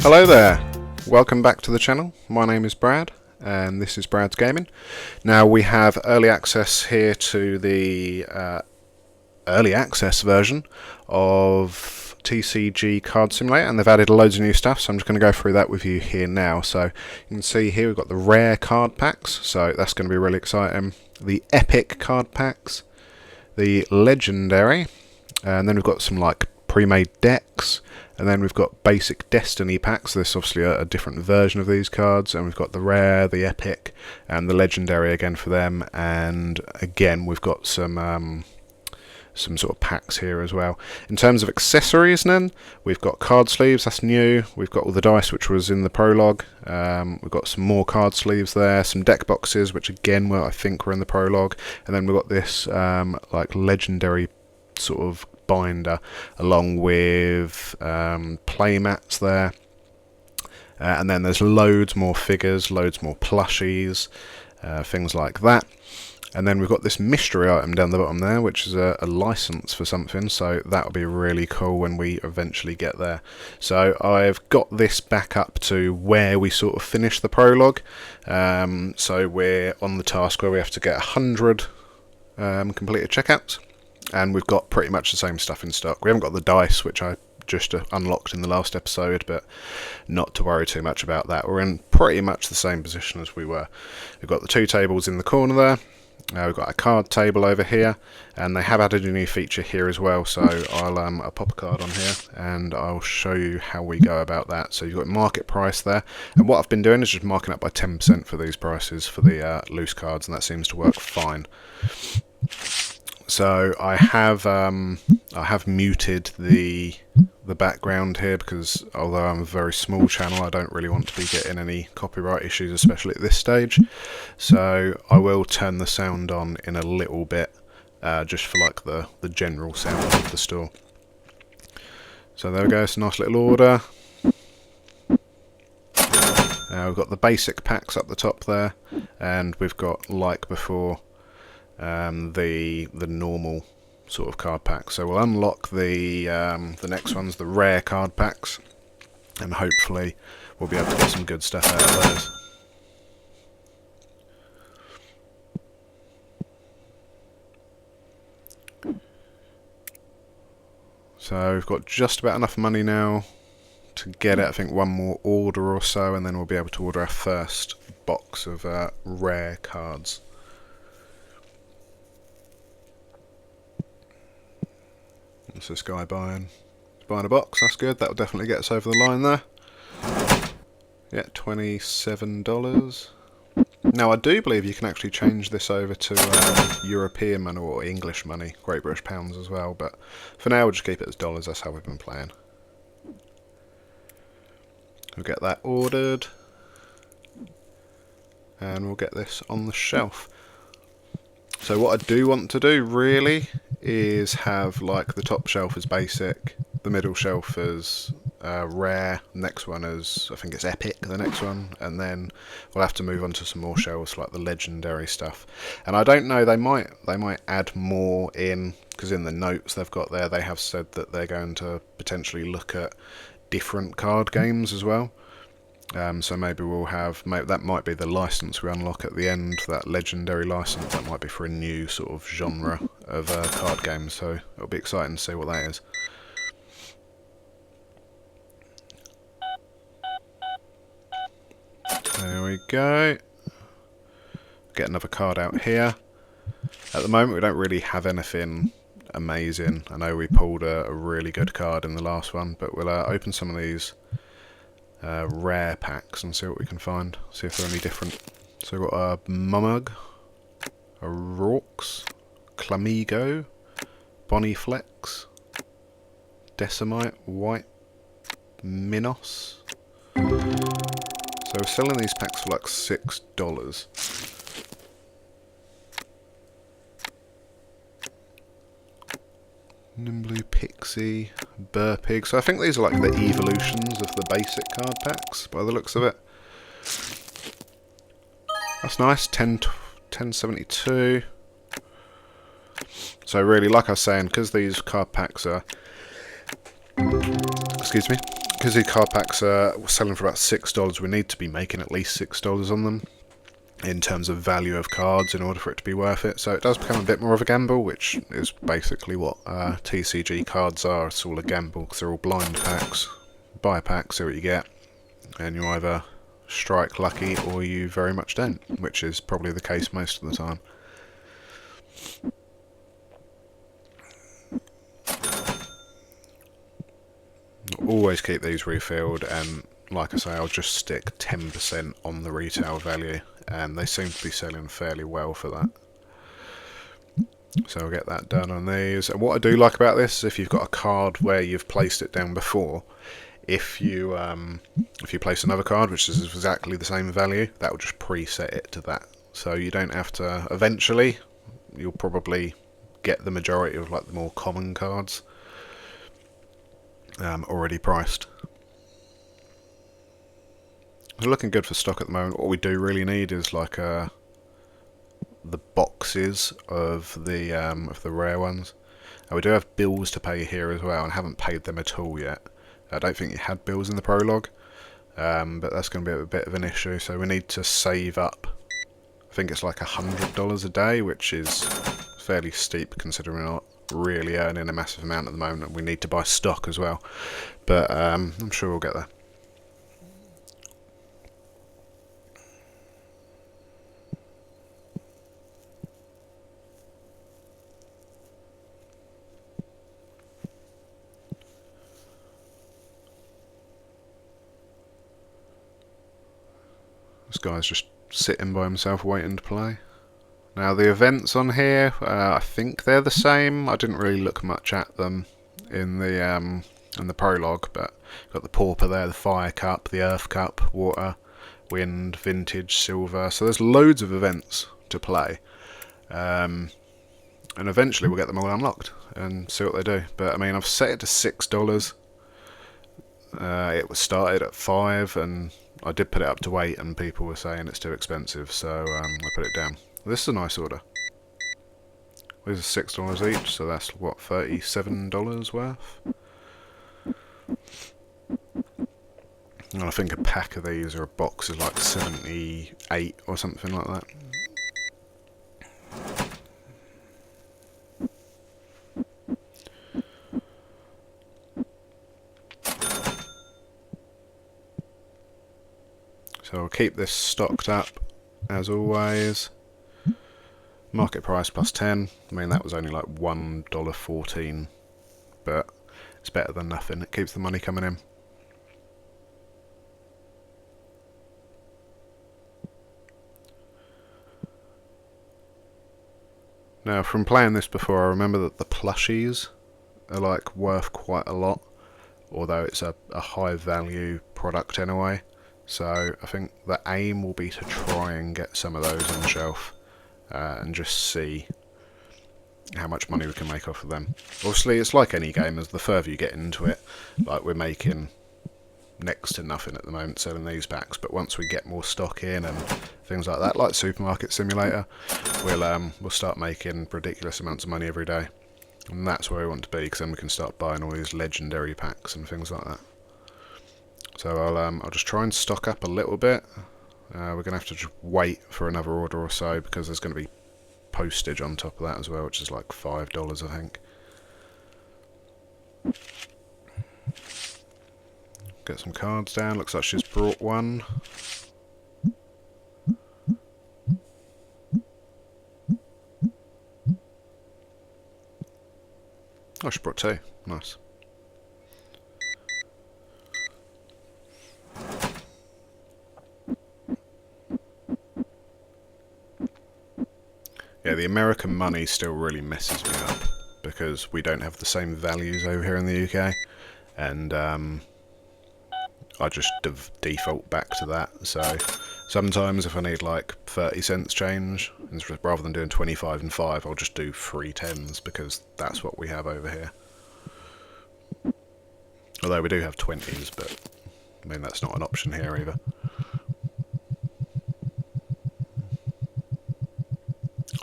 Hello there, welcome back to the channel. My name is Brad and this is Brad's Gaming. Now we have early access here to the early access version of TCG Card Simulator, and they've added loads of new stuff, so I'm just going to go through that with you here now. So you can see here we've got the rare card packs, so that's going to be really exciting. The epic card packs, the legendary, and then we've got some like pre-made decks, and then we've got basic Destiny packs. This is obviously a different version of these cards, and we've got the rare, the epic, and the legendary again for them. And again, we've got some sort of packs here as well. In terms of accessories, then we've got card sleeves. That's new. We've got all the dice, which was in the prologue. We've got some more card sleeves there. Some deck boxes, which again, I think were in the prologue. And then we've got this like legendary sort of binder along with play mats there, and then there's loads more figures, loads more plushies, things like that. And then we've got this mystery item down the bottom there, which is a license for something, so that'll be really cool when we eventually get there. So I've got this back up to where we sort of finished the prologue. So we're on the task where we have to get 100 completed checkouts. And we've got pretty much the same stuff in stock. We haven't got the dice, which I just unlocked in the last episode, but not to worry too much about that. We're in pretty much the same position as we were. We've got the two tables in the corner there. We've got a card table over here, and they have added a new feature here as well. So I'll pop a card on here, and I'll show you how we go about that. So you've got market price there, and what I've been doing is just marking up by 10% for these prices for the loose cards, and that seems to work fine. So I have muted the background here because although I'm a very small channel, I don't really want to be getting any copyright issues, especially at this stage. So I will turn the sound on in a little bit, just for like the general sound of the store. So there we go, it's a nice little order. We've got the basic packs up the top there, and we've got, like before, the normal sort of card pack. So we'll unlock the next ones, the rare card packs, and hopefully we'll be able to get some good stuff out of those. So we've got just about enough money now to get it. I think one more order or so, and then we'll be able to order our first box of rare cards. What's this guy buying? He's buying a box, that's good. That'll definitely get us over the line there. Yeah, $27. Now I do believe you can actually change this over to European money or English money, Great British pounds as well, but for now we'll just keep it as dollars. That's how we've been playing. We'll get that ordered, and we'll get this on the shelf. So what I do want to do really is have like the top shelf as basic, the middle shelf as rare, next one as, I think it's epic, the next one, and then we'll have to move on to some more shelves like the legendary stuff. And I don't know, they might add more in, because in the notes they've got there, they have said that they're going to potentially look at different card games as well. So maybe we'll have, that might be the license we unlock at the end, that legendary license. That might be for a new sort of genre of card games, so it'll be exciting to see what that is. There we go. Get another card out here. At the moment we don't really have anything amazing. I know we pulled a really good card in the last one, but we'll open some of these rare packs and see what we can find, see if they're any different. So we've got a Mumug, a Rorks, Clamigo, Boniflex, Decimite, White Minos. So we're selling these packs for like $6. Nimblu, Pixie, Burpig. So I think these are like the evolutions of the basic card packs by the looks of it. That's nice. 1072. So really, like I was saying, because these card packs are, excuse me, because these card packs are selling for about $6, we need to be making at least $6 on them in terms of value of cards in order for it to be worth it. So it does become a bit more of a gamble, which is basically what TCG cards are. It's all a gamble because they're all blind packs. Buy a pack, see what you get, and you either strike lucky or you very much don't, which is probably the case most of the time. Always keep these refilled, and like I say, I'll just stick 10% on the retail value, and they seem to be selling fairly well for that. So I'll get that done on these. And what I do like about this is if you've got a card where you've placed it down before, if you place another card which is exactly the same value, that will just preset it to that. So you don't have to. Eventually, you'll probably get the majority of like the more common cards already priced. It's looking good for stock at the moment. What we do really need is like the boxes of the rare ones. And we do have bills to pay here as well, and haven't paid them at all yet. I don't think you had bills in the prologue, but that's going to be a bit of an issue. So we need to save up. I think it's like $100 a day, which is fairly steep considering we're not really earning a massive amount at the moment. We need to buy stock as well, but I'm sure we'll get there. This guy's just sitting by himself waiting to play. Now the events on here, I think they're the same. I didn't really look much at them in the prologue, but got the Pauper there, the Fire Cup, the Earth Cup, Water, Wind, Vintage, Silver. So there's loads of events to play, and eventually we'll get them all unlocked and see what they do. But I mean, I've set it to $6. It was started at $5, and I did put it up to $8, and people were saying it's too expensive, so I put it down. This is a nice order. These are $6 each, so that's what, $37 worth? And I think a pack of these or a box is like 78 or something like that. So I'll keep this stocked up as always. Market price plus 10. I mean, that was only like $1.14, but it's better than nothing. It keeps the money coming in. Now, from playing this before, I remember that the plushies are like worth quite a lot, although it's a high value product anyway. So I think the aim will be to try and get some of those on the shelf and just see how much money we can make off of them. Obviously, it's like any game, as the further you get into it, like we're making next to nothing at the moment selling these packs, but once we get more stock in and things like that, like Supermarket Simulator, we'll start making ridiculous amounts of money every day, and that's where we want to be, because then we can start buying all these legendary packs and things like that. So I'll just try and stock up a little bit. We're going to have to just wait for another order or so, because there's going to be postage on top of that as well, which is like $5, I think. Get some cards down. Looks like she's brought one. Oh, she brought two. Nice. Yeah, the American money still really messes me up, because we don't have the same values over here in the UK, and I just default back to that. So sometimes if I need like 30 cents change, rather than doing 25 and 5, I'll just do 3 tens, because that's what we have over here. Although we do have 20s, but I mean, that's not an option here either.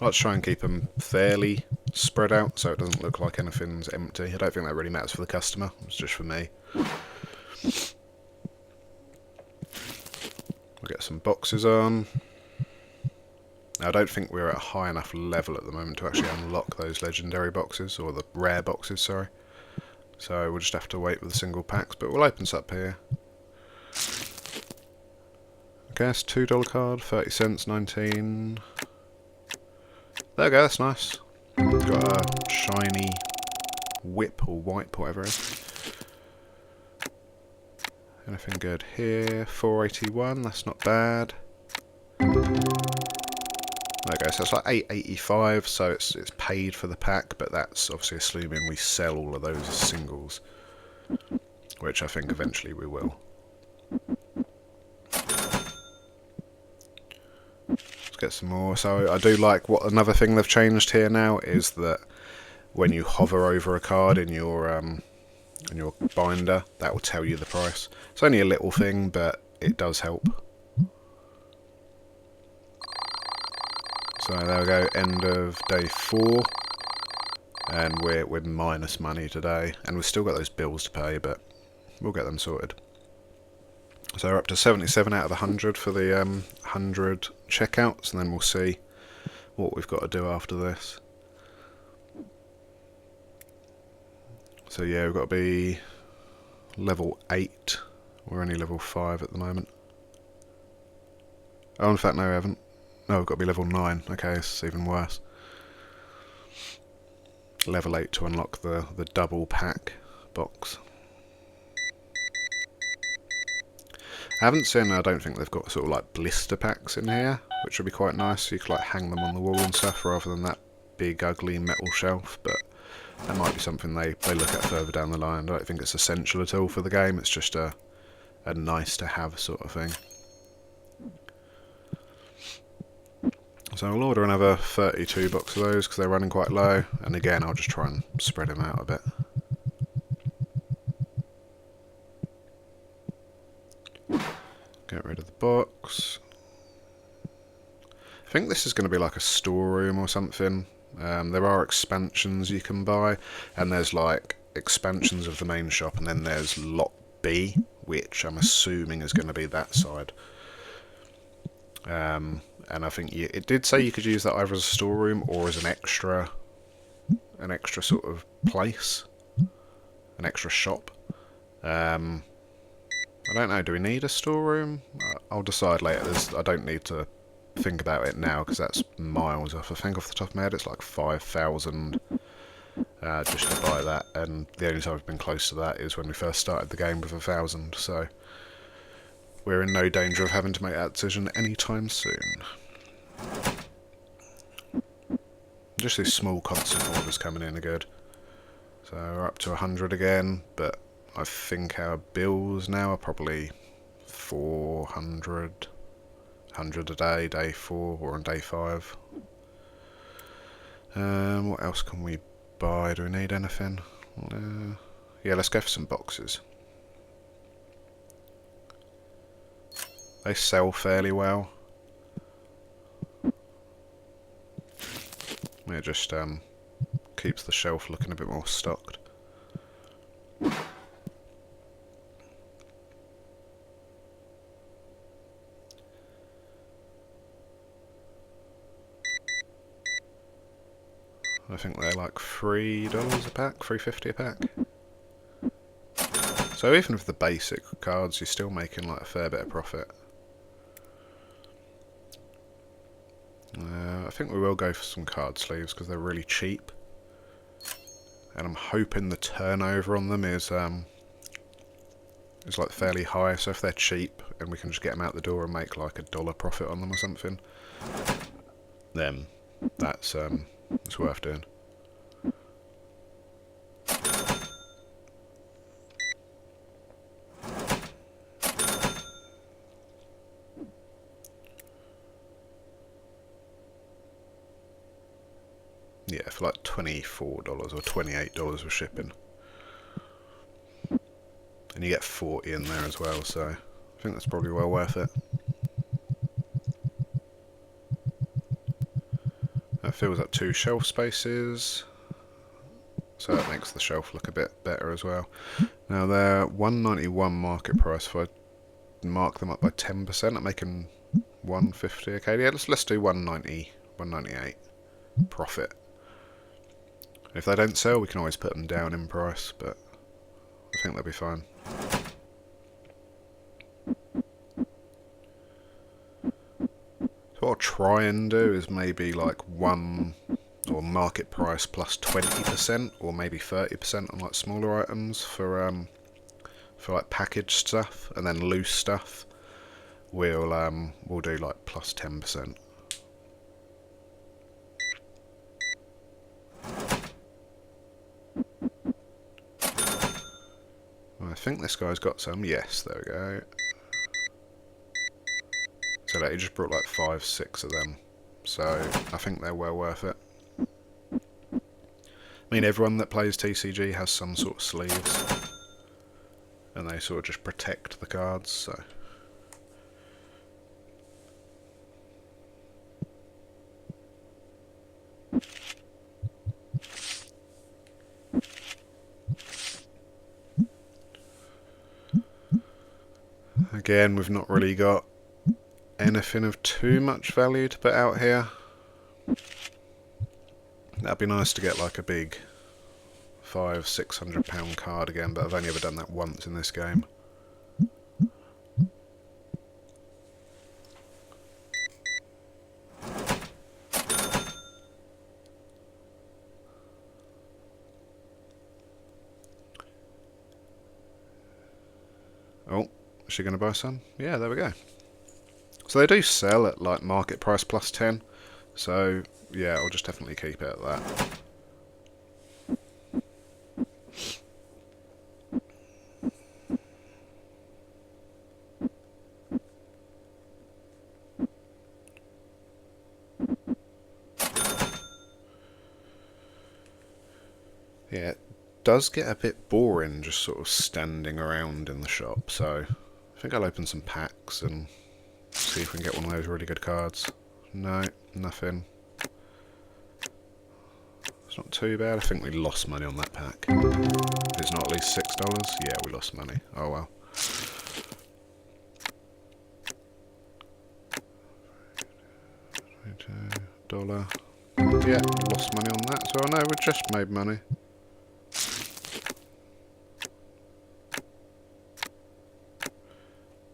Let's try and keep them fairly spread out so it doesn't look like anything's empty. I don't think that really matters for the customer, it's just for me. boxes on. Now, I don't think we're at a high enough level at the moment to actually unlock those legendary boxes, or the rare boxes, sorry. So we'll just have to wait with the single packs, but we'll open this up here. Okay, it's $2 card, 30 cents, 19. There we go, that's nice. Got a shiny whip or wipe, whatever it is. Anything good here? 481, that's not bad. There we go, so it's like 885, so it's paid for the pack, but that's obviously assuming we sell all of those as singles, which I think eventually we will. Let's get some more. So I do like what another thing they've changed here now is that when you hover over a card in your binder, that will tell you the price. It's only a little thing, but it does help. So there we go, end of day 4, and we're minus money today, and we've still got those bills to pay, but we'll get them sorted. So we're up to 77 out of 100 for the 100 checkouts, and then we'll see what we've got to do after this. So yeah, we've got to be level 8. We're only level 5 at the moment. Oh, in fact, no, we haven't. No, we've got to be level 9. Okay, it's even worse. Level 8 to unlock the double pack box. I haven't seen, I don't think they've got sort of like blister packs in here, which would be quite nice. So you could like hang them on the wall and stuff rather than that big ugly metal shelf, but that might be something they look at further down the line. I don't think it's essential at all for the game, it's just a nice to have sort of thing. So I'll order another 32 box of those because they're running quite low, and again I'll just try and spread them out a bit. Get rid of the box. I think this is going to be like a storeroom or something. There are expansions you can buy, and there's like expansions of the main shop, and then there's lot B, which I'm assuming is going to be that side. And I think it did say you could use that either as a storeroom or as an extra sort of place, an extra shop. I don't know, do we need a storeroom? I'll decide later. I don't need to think about it now because that's miles off. I think off the top of my head it's like 5,000 just to buy that, and the only time I've been close to that is when we first started the game with 1,000, so we're in no danger of having to make that decision anytime soon. Just these small constant orders coming in are good. So we're up to 100 again, but I think our bills now are probably 400, 100 a day, day 4, or on day 5. What else can we buy? Do we need anything? Yeah, let's go for some boxes. They sell fairly well. It just keeps the shelf looking a bit more stocked. I think they're like $3 a pack, $3.50 a pack. So even with the basic cards, you're still making like a fair bit of profit. I think we will go for some card sleeves because they're really cheap, and I'm hoping the turnover on them is like fairly high. So if they're cheap and we can just get them out the door and make like $1 profit on them or something, then that's it's worth doing. Yeah, for like $24 or $28 with shipping. And you get 40 in there as well, so I think that's probably well worth it. That fills up 2 shelf spaces, so that makes the shelf look a bit better as well. Now they're $1.91 market price. If I mark them up by 10%, I'm making 150. Okay, yeah, let's do 190, 198 profit. If they don't sell, we can always put them down in price, but I think they'll be fine. So what I'll try and do is maybe like one or market price plus 20% or maybe 30% on like smaller items for like packaged stuff, and then loose stuff we'll do like plus 10%. I think this guy's got some. Yes, there we go. So that he just brought like 5, 6 of them. So I think they're well worth it. I mean, everyone that plays TCG has some sort of sleeves, and they sort of just protect the cards, so. Again, we've not really got anything of too much value to put out here. That'd be nice to get like a big £500-600 card again, but I've only ever done that once in this game. Oh, is she going to buy some? Yeah, there we go. So they do sell at like market price plus 10, so yeah, I'll just definitely keep it at that. Yeah, it does get a bit boring just sort of standing around in the shop, so I think I'll open some packs and see if we can get one of those really good cards. No, nothing. It's not too bad. I think we lost money on that pack. If it's not at least $6, yeah, we lost money. Oh well. $1. Yeah, lost money on that, so I know we just made money.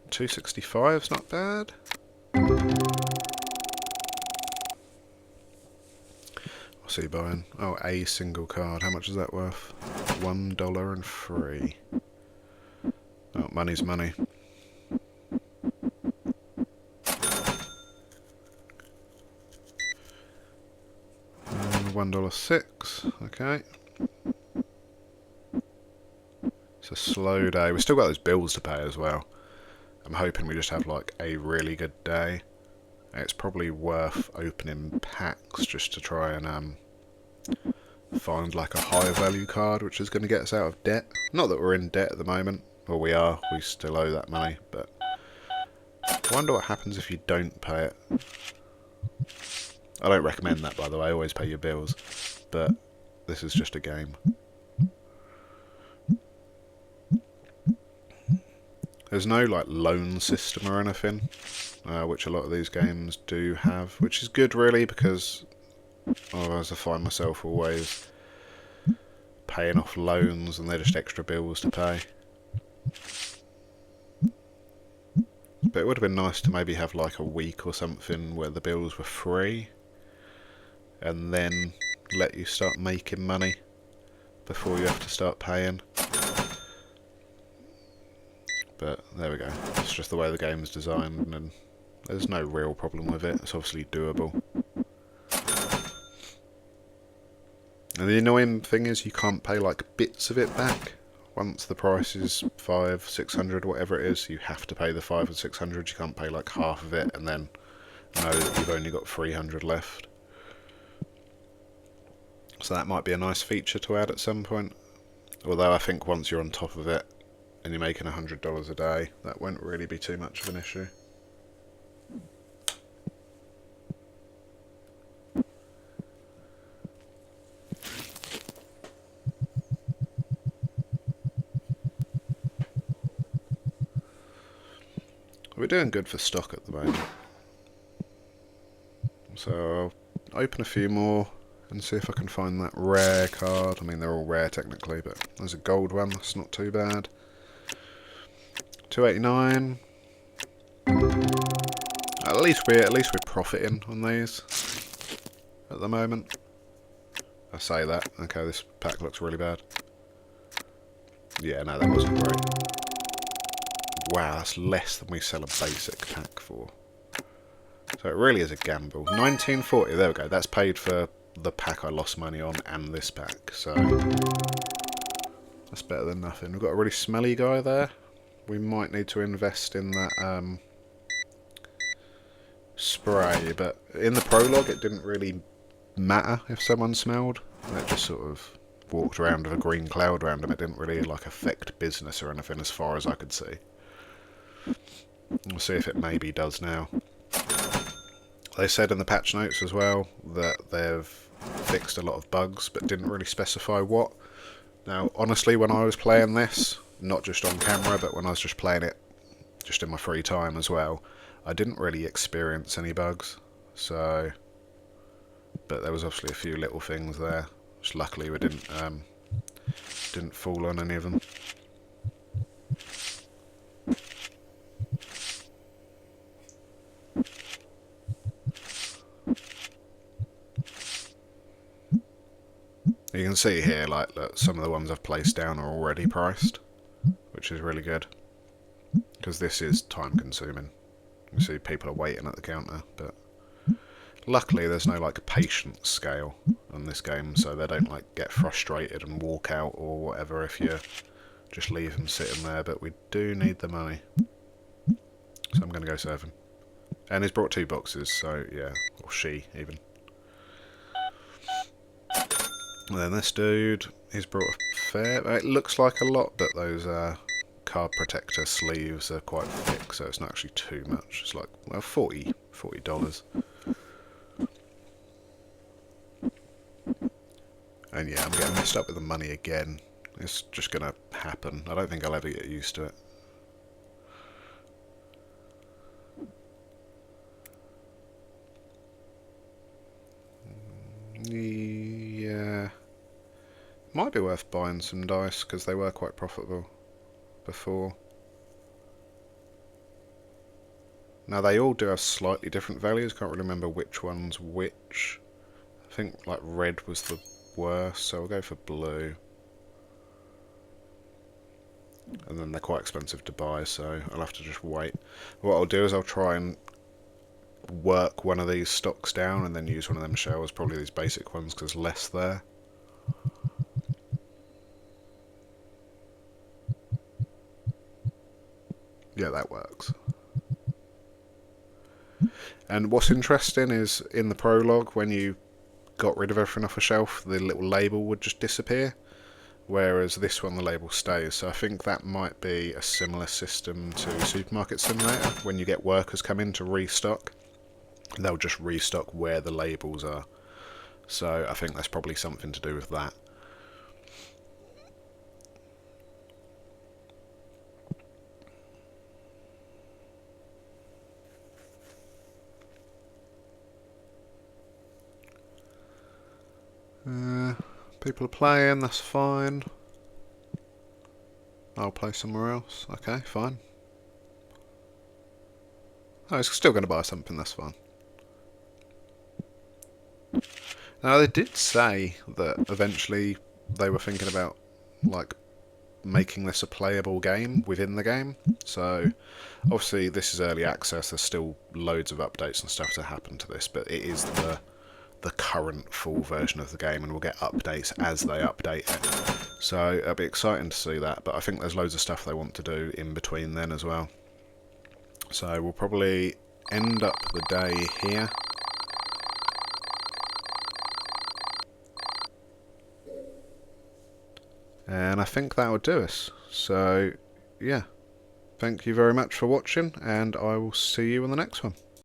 $2.65's not bad. What's he buying? Oh, a single card. How much is that worth? $1.03. Oh, money's money. $1.06. Okay. It's a slow day. We've still got those bills to pay as well. I'm hoping we just have like a really good day. It's probably worth opening packs just to try and find like a higher value card which is going to get us out of debt. Not that we're in debt at the moment. Well, we are. We still owe that money, but I wonder what happens if you don't pay it. I don't recommend that, by the way. Always pay your bills, but this is just a game. There's no like loan system or anything, which a lot of these games do have, which is good really, because otherwise I find myself always paying off loans and they're just extra bills to pay. But it would have been nice to maybe have like a week or something where the bills were free, and then let you start making money before you have to start paying. But there we go. It's just the way the game's designed, and there's no real problem with it. It's obviously doable. And the annoying thing is you can't pay like bits of it back. Once the price is 500, 600, whatever it is, you have to pay the 500 or 600. You can't pay like half of it and then know that you've only got 300 left. So that might be a nice feature to add at some point. Although I think once you're on top of it and you're making $100 a day, that won't really be too much of an issue. We're doing good for stock at the moment. So I'll open a few more and see if I can find that rare card. I mean, they're all rare technically, but there's a gold one, that's not too bad. 289. At least we're profiting on these at the moment. I say that. Okay, this pack looks really bad. Yeah, no, that wasn't great. Wow, that's less than we sell a basic pack for. So it really is a gamble. 1940, there we go. That's paid for the pack I lost money on and this pack. So that's better than nothing. We've got a really smelly guy there. We might need to invest in that spray, but in the prologue it didn't really matter if someone smelled. It just sort of walked around with a green cloud around them. It didn't really like affect business or anything as far as I could see. We'll see if it maybe does now. They said in the patch notes as well that they've fixed a lot of bugs but didn't really specify what. Now honestly, when I was playing this, not just on camera but when I was just playing it just in my free time as well, I didn't really experience any bugs. So, but there was obviously a few little things there. Just luckily we didn't fall on any of them. You can see here, like, look, some of the ones I've placed down are already priced, which is really good, because this is time consuming. You see people are waiting at the counter, but luckily there's no like patience scale on this game, so they don't like get frustrated and walk out or whatever if you just leave them sitting there. But we do need the money, so I'm going to go serve him. And he's brought 2 boxes, so yeah, or she even. And then this dude, he's brought a fair... It looks like a lot, but those card protector sleeves are quite thick, so it's not actually too much. It's like, well, $40. And yeah, I'm getting messed up with the money again. It's just going to happen. I don't think I'll ever get used to it. Yeah, might be worth buying some dice because they were quite profitable before. Now they all do have slightly different values. Can't really remember which one's which. I think like red was the worst, so I'll go for blue. And then they're quite expensive to buy, so I'll have to just wait. What I'll do is I'll try and work one of these stocks down and then use one of them shells, probably these basic ones because less there. Yeah, that works. And what's interesting is in the prologue, when you got rid of everything off a shelf, the little label would just disappear, whereas this one the label stays. So I think that might be a similar system to Supermarket Simulator. When you get workers come in to restock, they'll just restock where the labels are. So I think that's probably something to do with that. People are playing, that's fine. I'll play somewhere else. Okay, fine. Oh, he's still going to buy something, that's fine. Now, they did say that eventually they were thinking about, like, making this a playable game within the game. So, obviously, this is early access. There's still loads of updates and stuff to happen to this, but it is the current full version of the game, and we'll get updates as they update it. So, it'll be exciting to see that, but I think there's loads of stuff they want to do in between then as well. So, we'll probably end up the day here. And I think that will do us. So, yeah. Thank you very much for watching, and I will see you in the next one.